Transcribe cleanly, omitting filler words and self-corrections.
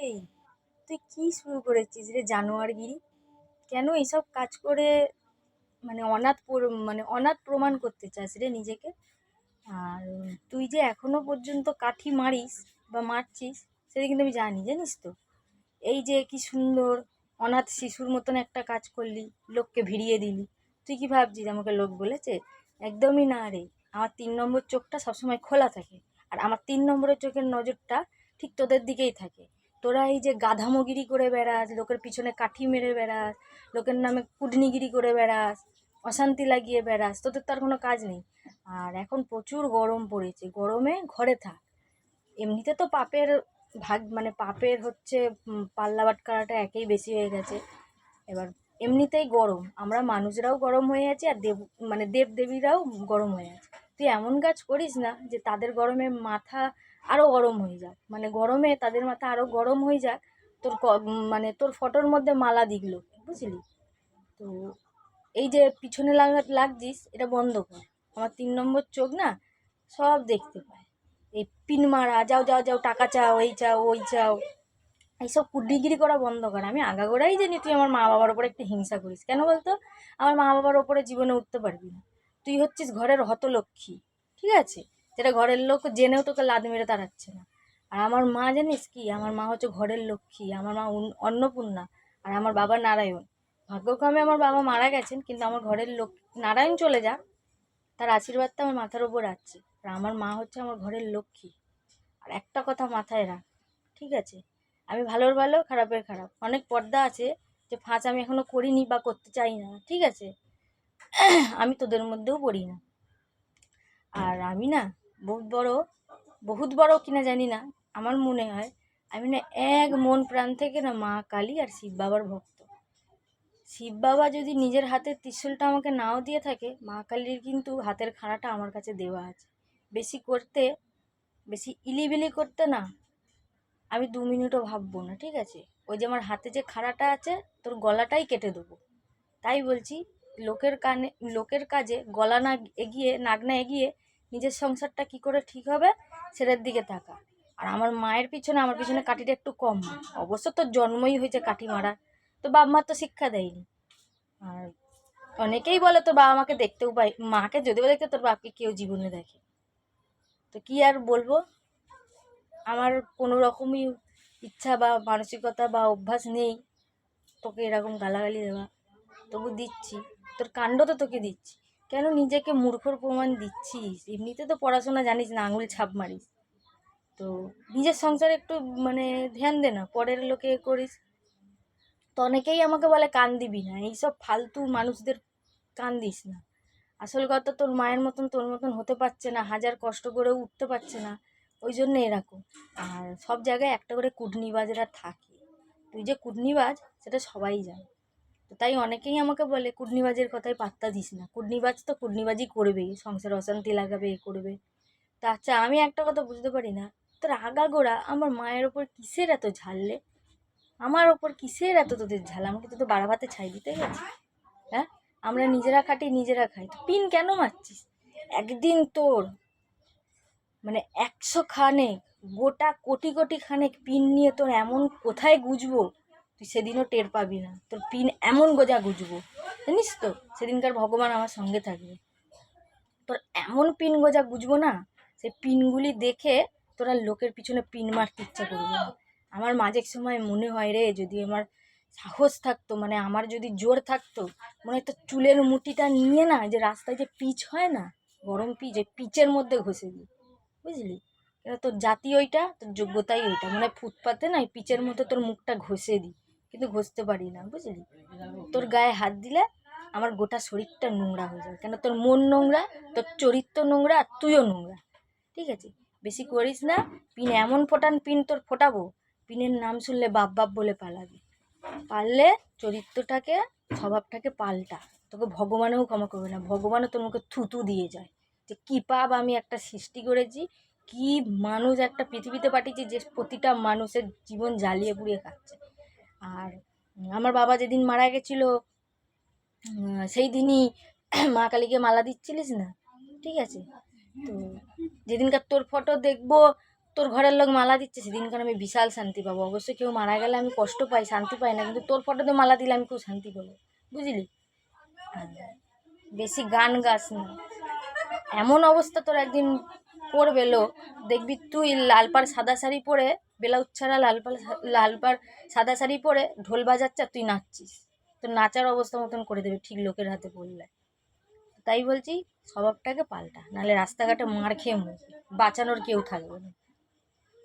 এই তুই কি শুরু করেছিস রে জানোয়ারগিরি? কেন এইসব কাজ করে মানে অনাথ প্রমাণ করতে চাস রে নিজেকে? আর তুই যে এখনো পর্যন্ত কাঠি মারিস বা মারছিস, সেটা কিন্তু আমি জানি, জানিস তো? এই যে কি সুন্দর অনাথ শিশুর মতন একটা কাজ করলি, লোককে ভিড়িয়ে দিলি। তুই কি ভাবছিস আমাকে লোক বলেছে? একদমই না রে। আমার 3 নম্বর চোখটা সবসময় খোলা থাকে। আর আমার 3 নম্বরের চোখের নজরটা ঠিক তোদের দিকেই থাকে। তোরা এই যে গাধামোগিরি করে বেড়াস, লোকের পিছনে কাঠি মেরে বেড়াস, লোকের নামে কুডনিগিরি করে বেড়াস, অশান্তি লাগিয়ে বেড়াস, তোদের তো আর কোনো কাজ নেই। আর এখন প্রচুর গরম পড়েছে, গরমে ঘরে থাক। এমনিতে তো পাপের ভাগ মানে পাপের হচ্ছে পাল্লা বাটখারাটা একেই বেশি হয়ে গেছে। এবার এমনিতেই গরম, আমরা মানুষরাও গরম হয়ে আছি, আর দেব দেবীরাও গরম হয়ে আছে। তুই এমন কাজ করিস না যে তাদের গরমে মাথা আরো গরম হয়ে যাক, মানে গরমে তাদের মাথা আরো গরম হয়ে যাক। মানে তোর ফটোর মধ্যে মালা দিগলো, বুঝলি? তো এই যে পিছনে লাগছিস, এটা বন্ধ কর। আমার 3 নম্বর চোখ না সব দেখতে পায়। এই পিন মারা, যাও যাও যাও, টাকা চাও, এই চাও ওই চাও, এইসব কুডিগিরি করা বন্ধ কর। আমি আগাগোড়াই জানি তুই আমার মা বাবার ওপরে একটু হিংসা করিস। কেন বলতো? আমার মা বাবার ওপরে জীবনে উঠতে পারবি না। তুই হচ্ছিস ঘরের হতলক্ষ্মী, ঠিক আছে? যেটা ঘরের লোক জেনেও তোকে লাদ মেরে তাড়াচ্ছে না। আর আমার মা জানিস কি? আমার মা হচ্ছে ঘরের লক্ষ্মী, আমার মা অন্নপূর্ণা। আর আমার বাবা নারায়ণ। ভাগ্যক্রমে আমার বাবা মারা গেছেন, কিন্তু আমার ঘরের লোক নারায়ণ চলে যা, তার আশীর্বাদটা আমার মাথার ওপর আছে। আর আমার মা হচ্ছে আমার ঘরের লক্ষ্মী। আর একটা কথা মাথায় রাখ, ঠিক আছে? আমি ভালোর ভালো, খারাপের খারাপ। অনেক পর্দা আছে যে ফাঁস আমি এখনো করিনি বা করতে চাই না, ঠিক আছে? আমি তোদের মধ্যেও পড়ি না। আর আমি না বহুত বড়, বহুত বড় কিনা জানি না, আমার মনে হয় আমি না এক মন প্রাণ থেকে না মা কালী আর শিব বাবার ভক্ত। শিব বাবা যদি নিজের হাতের ত্রিশূলটা আমাকে নাও দিয়ে থাকে, মা কালীর কিন্তু হাতের খাড়াটা আমার কাছে দেওয়া আছে। বেশি করতে, বেশি ইলিবিলি করতে না আমি 2 মিনিটও ভাববো না, ঠিক আছে? ওই যে আমার হাতে যে খাড়াটা আছে, তোর গলাটাই কেটে দেবো। তাই বলছি, লোকের কানে, লোকের কাজে গলা না এগিয়ে, নাক না এগিয়ে, নিজের সংসারটা কি করে ঠিক হবে সেটার দিকে তাকা। আর আমার মায়ের পিছনে, আমার পিছনে কাঠিটা একটু কম মার। অবশ্য তোর জন্মই হয়েছে কাঠি মারা, তো বাপ মার তো শিক্ষা দেয়নি। আর অনেকেই বলে তোর বাবা মাকে দেখতেও পাই, মাকে যদিও দেখতে, তোর বাপকে কেউ জীবনে দেখে। তো কি আর বলবো, আমার কোনো রকমই ইচ্ছা বা মানসিকতা বা অভ্যাস নেই তোকে এরকম গালাগালি দেওয়া, তবু দিচ্ছি। তোর কাণ্ড তো তোকে দিচ্ছি। কেন নিজেকে মূর্খর প্রমাণ দিচ্ছিস? এমনিতে তো পড়াশোনা জানিস না, আঙুল ছাপ মারিস। তো নিজের সংসারে একটু মানে ধ্যান দে না, পরের লোকে করিস। তো অনেকেই আমাকে বলে কান দিবি না, এইসব ফালতু মানুষদের কান দিস না। আসল কথা, তোর মায়ের মতন তোর মতন হতে পারছে না, হাজার কষ্ট করেও উঠতে পারছে না, ওই জন্য এরকম। আর সব জায়গায় একটা করে কুটনিবাজরা থাকে। তুই যে কুটনিবাজ সেটা সবাই জানে। তো তাই অনেকেই আমাকে বলে কুটনিবাজের কথায় পাত্তা দিস না। কুটনিবাজ তো কুটনিবাজি করবেই, সংসারে অশান্তি লাগাবে, এ করবে। তা আচ্ছা, আমি একটা কথা বুঝতে পারি না, তোর আগাগোড়া আমার মায়ের ওপর কিসের এত ঝাললে? আমার ওপর কিসের এত তোদের ঝাল? আমাকে তো বাড়া ভাতে ছাই দিতে গেছি? হ্যাঁ, আমরা নিজেরা খাটি, নিজেরা খাই, তো পিন কেন মারছিস? একদিন তোর মানে 100 খানেক, গোটা কোটি কোটি খানেক পিন নিয়ে তোর এমন কোথায় গুজবো, তুই সেদিনও টের পাবি না। তোর পিন এমন গোজা গুজবো, জানিস তো? সেদিনকার ভগবান আমার সঙ্গে থাকবে। তোর এমন পিন গোজা গুজবো না, সেই পিনগুলি দেখে তোরা লোকের পিছনে পিন মারতে ইচ্ছা করবে না। আমার মাঝে সময় মনে হয় রে, যদি আমার সাহস থাকতো, মানে আমার যদি জোর থাকতো, মনে হয় তোর চুলের মুঠিটা নিয়ে না, যে রাস্তায় যে পিচ হয় না, গরম পিচ, ওই পিচের মধ্যে ঘষে দিই, বুঝলি? এবার তোর জাতি ওইটা, তোর যোগ্যতাই ওইটা, মানে ফুটপাতে না এই পিচের মধ্যে তোর মুখটা ঘষে দিই, কিন্তু ঘষতে পারি না, বুঝলি? তোর গায়ে হাত দিলে আমার গোটা শরীরটা নোংরা হয়ে যাবে। কেন? তোর মন নোংরা, তোর চরিত্র নোংরা, আর তুইও নোংরা, ঠিক আছে? বেশি করিস না। পিন এমন ফোটান, পিন তোর ফোটাবো, পিনের নাম শুনলে বাপ বাপ বলে পালাবি। পারলে চরিত্রটাকে, স্বভাবটাকে পাল্টা। তোকে ভগবানেও ক্ষমা করবে না, ভগবানও তোর মুখে থুতু দিয়ে যায়। যে কী পাপ আমি একটা সৃষ্টি করেছি, কি মানুষ একটা পৃথিবীতে পাঠিয়েছি যে প্রতিটা মানুষের জীবন জ্বালিয়ে পুড়িয়ে খাচ্ছে। আর আমার বাবা যেদিন মারা গেছিল, সেই দিনই মা কালীকে মালা দিচ্ছিলিস না, ঠিক আছে? তো যেদিনকার তোর ফটো দেখবো, তোর ঘরের লোক মালা দিচ্ছে সেদিনকার আমি বিশাল শান্তি পাবো। অবশ্যই কেউ মারা গেলে আমি কষ্ট পাই, শান্তি পাই না, কিন্তু তোর ফটোতে মালা দিলে আমি খুব শান্তি পাবো, বুঝলি? হ্যাঁ, বেশি গান গাস না। এমন অবস্থা তোর একদিন করবে লোক, দেখবি তুই লালপাড় সাদা শাড়ি পরে, ব্লাউজ ছাড়া লালপাড় সাদা শাড়ি পরে ঢোল বাজাচ্ছে আর তুই নাচছিস, তোর নাচার অবস্থা মতন করে দেবে ঠিক লোকের হাতে পড়লে। তাই বলছি, স্বভাবটাকে পাল্টা, নাহলে রাস্তাঘাটে মার খেয়ে মরবি, বাঁচানোর কেউ থাকবে না।